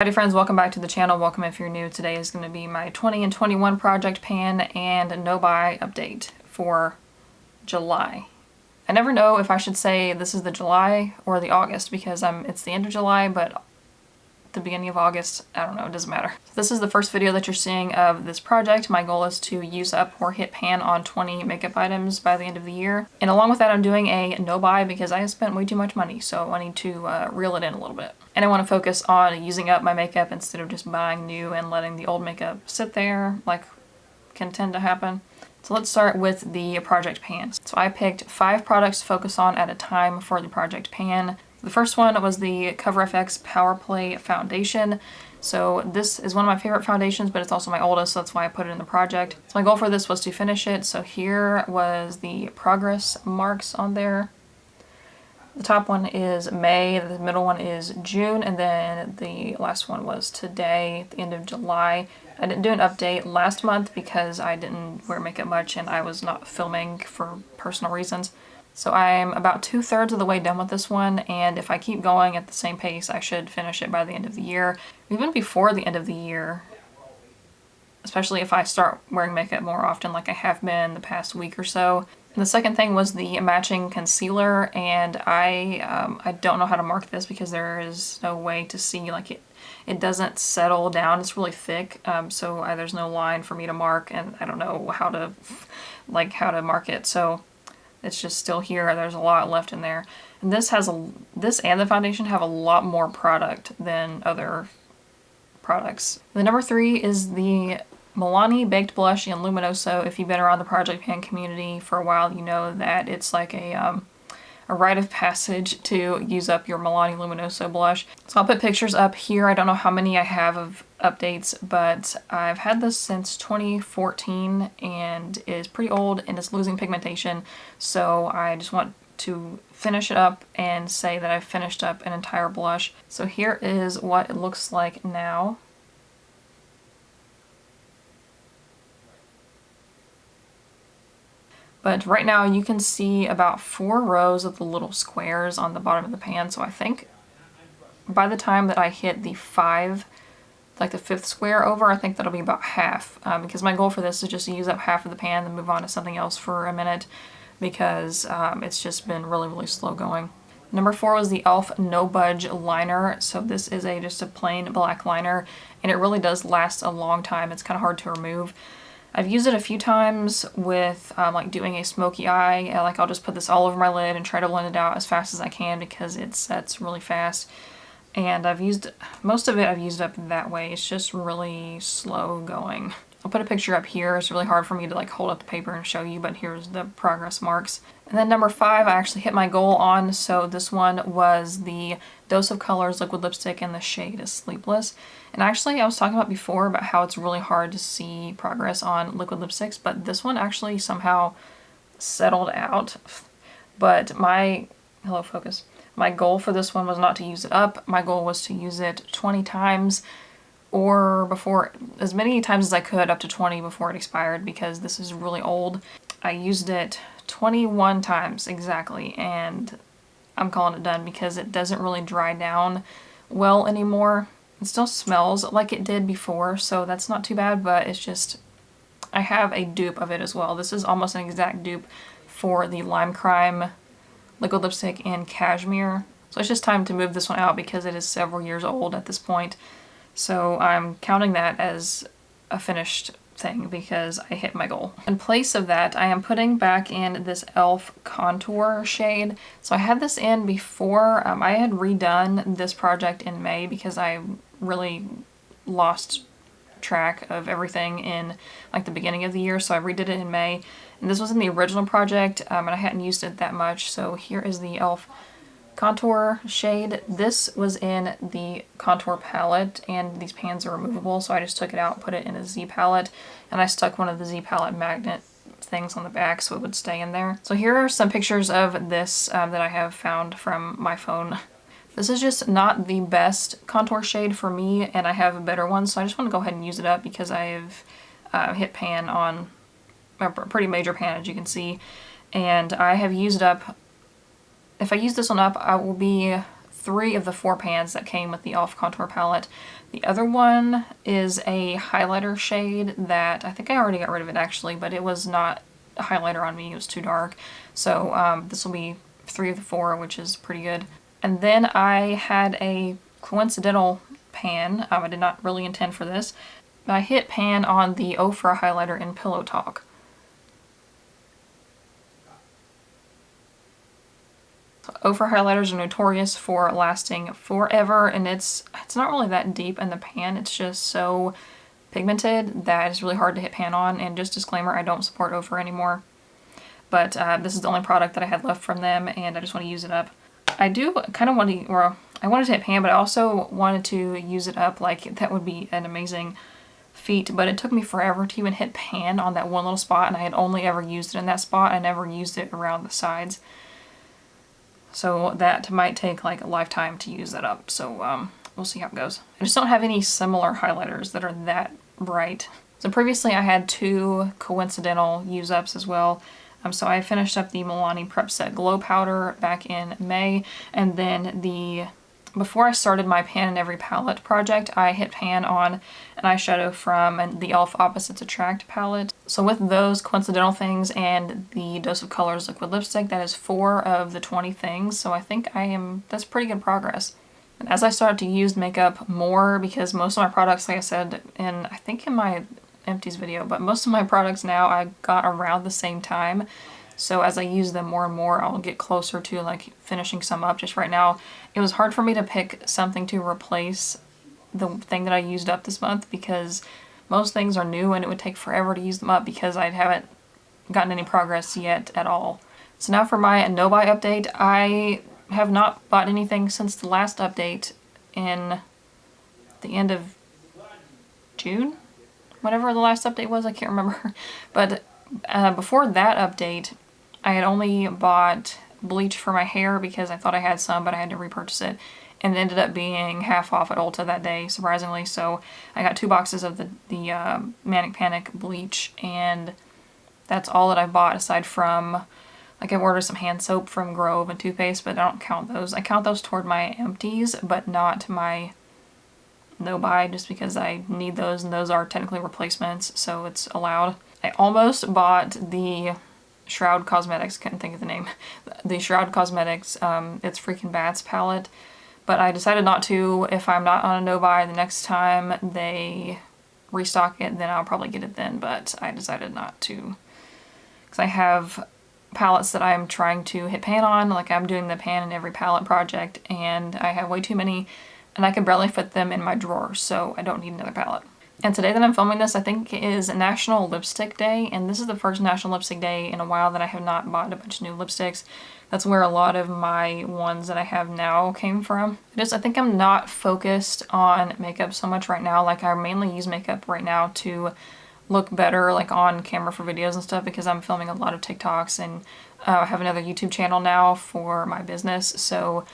Howdy friends, welcome back to the channel. Welcome if you're new. Today is going to be my 20 and 21 project pan and no buy update for July. I never know if I should say this is the July or the August because it's the end of July, but the beginning of August, I don't know, it doesn't matter. This is the first video that you're seeing of this project. My goal is to use up or hit pan on 20 makeup items by the end of the year. And along with that, I'm doing a no buy because I have spent way too much money, so I need to reel it in a little bit. And I want to focus on using up my makeup instead of just buying new and letting the old makeup sit there like can tend to happen. So let's start with the project pan. So I picked 5 products to focus on at a time for the project pan. The first one was the CoverFX Power Play Foundation. So this is one of my favorite foundations, but it's also my oldest, so that's why I put it in the project. So my goal for this was to finish it. So here was the progress marks on there. The top one is May, the middle one is June, and then the last one was today, the end of July. I didn't do an update last month because I didn't wear makeup much and I was not filming for personal reasons. So I'm about 2/3 of the way done with this one, and if I keep going at the same pace, I should finish it by the end of the year. Even before the end of the year, especially if I start wearing makeup more often like I have been the past week or so. And the second thing was the matching concealer, and I don't know how to mark this because there is no way to see, like it doesn't settle down. It's really thick, so there's no line for me to mark, and I don't know how to mark it. So it's just still here. There's a lot left in there. And this and the foundation have a lot more product than other products. The number 3 is the Milani Baked Blush in Luminoso. If you've been around the project pan community for a while, you know that it's like a rite of passage to use up your Milani Luminoso blush. So I'll put pictures up here. I don't know how many I have of updates, but I've had this since 2014 and it is pretty old and it's losing pigmentation. So I just want to finish it up and say that I've finished up an entire blush. So here is what it looks like now. But right now you can see about 4 rows of the little squares on the bottom of the pan. So I think by the time that I hit the 5, like the 5th square over, I think that'll be about half. Because my goal for this is just to use up half of the pan and move on to something else for a minute because it's just been really slow going. Number 4 was the e.l.f. No Budge liner. So this is just a plain black liner, and it really does last a long time. It's kind of hard to remove. I've used it a few times with like doing a smoky eye. Like I'll just put this all over my lid and try to blend it out as fast as I can because it sets really fast. And I've used most of it. I've used up that way. It's just really slow going. I'll put a picture up here. It's really hard for me to like hold up the paper and show you, but here's the progress marks. And then number 5, I actually hit my goal on. So this one was the Dose of Colors liquid lipstick in the shade is Sleepless. And actually I was talking about before about how it's really hard to see progress on liquid lipsticks, but this one actually somehow settled out. But hello focus. My goal for this one was not to use it up. My goal was to use it 20 times or as many times as I could, up to 20 before it expired, because this is really old. I used it 21 times exactly, and I'm calling it done because it doesn't really dry down well anymore. It still smells like it did before, so that's not too bad, but it's just, I have a dupe of it as well. This is almost an exact dupe for the Lime Crime liquid lipstick in Cashmere. So it's just time to move this one out because it is several years old at this point. So I'm counting that as a finished thing because I hit my goal. In place of that, I am putting back in this e.l.f. contour shade. So I had this in before. I had redone this project in May because I really lost track of everything in like the beginning of the year. So I redid it in May. And this was in the original project and I hadn't used it that much. So here is the e.l.f. contour shade. This was in the contour palette, and these pans are removable, so I just took it out and put it in a Z palette, and I stuck one of the Z palette magnet things on the back so it would stay in there. So here are some pictures of this that I have found from my phone. This is just not the best contour shade for me, and I have a better one, so I just want to go ahead and use it up because I have hit pan on a pretty major pan, as you can see, and I have used up. If I use this one up, I will be 3 of the 4 pans that came with the e.l.f. contour palette. The other one is a highlighter shade that I think I already got rid of it actually, but it was not a highlighter on me, it was too dark. So this will be 3 of the 4, which is pretty good. And then I had a coincidental pan. I did not really intend for this, but I hit pan on the Ofra highlighter in Pillow Talk. Ofra highlighters are notorious for lasting forever, and it's not really that deep in the pan. It's just so pigmented that it's really hard to hit pan on. And just disclaimer, I don't support Ofra anymore. But this is the only product that I had left from them, and I just want to use it up. I do kind of want to, or I wanted to hit pan, but I also wanted to use it up. Like, that would be an amazing feat, but it took me forever to even hit pan on that one little spot, and I had only ever used it in that spot. I never used it around the sides. So that might take like a lifetime to use that up. So we'll see how it goes. I just don't have any similar highlighters that are that bright. So previously I had 2 coincidental use-ups as well. So I finished up the Milani Prep Set Glow Powder back in May, and then before I started my Pan in Every Palette project, I hit pan on an eyeshadow from the e.l.f. Opposites Attract palette. So with those coincidental things and the Dose of Colors liquid lipstick, that is 4 of the 20 things. So I think that's pretty good progress. And as I started to use makeup more, because most of my products, like I said, I think in my empties video, but most of my products now I got around the same time. So as I use them more and more, I'll get closer to like finishing some up. Just right now, it was hard for me to pick something to replace the thing that I used up this month, because most things are new and it would take forever to use them up because I haven't gotten any progress yet at all. So now for my no-buy update, I have not bought anything since the last update in the end of June? Whatever the last update was, I can't remember. But before that update, I had only bought bleach for my hair because I thought I had some, but I had to repurchase it. And it ended up being half off at Ulta that day, surprisingly. So I got 2 boxes of the Manic Panic bleach, and that's all that I bought aside from, like, I ordered some hand soap from Grove and toothpaste, but I don't count those. I count those toward my empties, but not my no-buy, just because I need those, and those are technically replacements, so it's allowed. I almost bought the Shroud Cosmetics, couldn't think of the name, the Shroud Cosmetics, It's Freaking Bats palette, but I decided not to. If I'm not on a no-buy the next time they restock it, then I'll probably get it then, but I decided not to, because I have palettes that I'm trying to hit pan on. Like, I'm doing the Pan in Every Palette project, and I have way too many, and I can barely fit them in my drawer, so I don't need another palette. And today that I'm filming this, I think is National Lipstick Day, and this is the first National Lipstick Day in a while that I have not bought a bunch of new lipsticks. That's where a lot of my ones that I have now came from. I think I'm not focused on makeup so much right now. Like, I mainly use makeup right now to look better, like, on camera for videos and stuff, because I'm filming a lot of TikToks, and I have another YouTube channel now for my business, so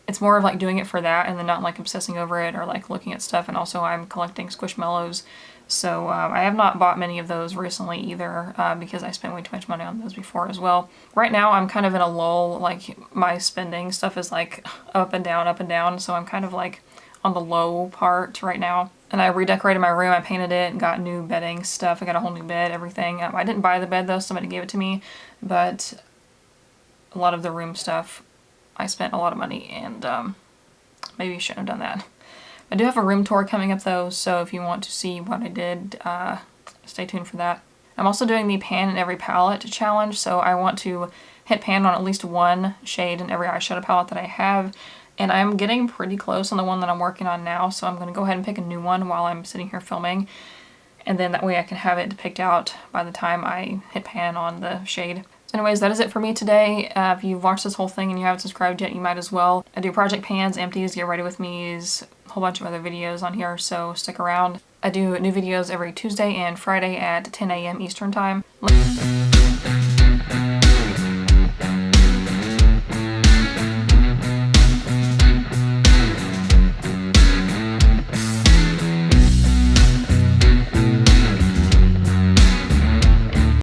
it's more of like doing it for that and then not like obsessing over it or like looking at stuff. And also I'm collecting Squishmallows, so I have not bought many of those recently either, because I spent way too much money on those before as well. Right now I'm kind of in a lull. Like, my spending stuff is like up and down, so I'm kind of like on the low part right now. And I redecorated my room, I painted it, got new bedding stuff, I got a whole new bed, everything. I didn't buy the bed though, somebody gave it to me, but a lot of the room stuff I spent a lot of money, and maybe I shouldn't have done that. I do have a room tour coming up though, so if you want to see what I did, stay tuned for that. I'm also doing the Pan in Every Palette challenge, so I want to hit pan on at least one shade in every eyeshadow palette that I have, and I'm getting pretty close on the one that I'm working on now, so I'm going to go ahead and pick a new one while I'm sitting here filming, and then that way I can have it picked out by the time I hit pan on the shade. So anyways, that is it for me today. If you've watched this whole thing and you haven't subscribed yet, you might as well. I do project pans, empties, get ready with me's, a whole bunch of other videos on here, so stick around. I do new videos every Tuesday and Friday at 10 a.m. Eastern time.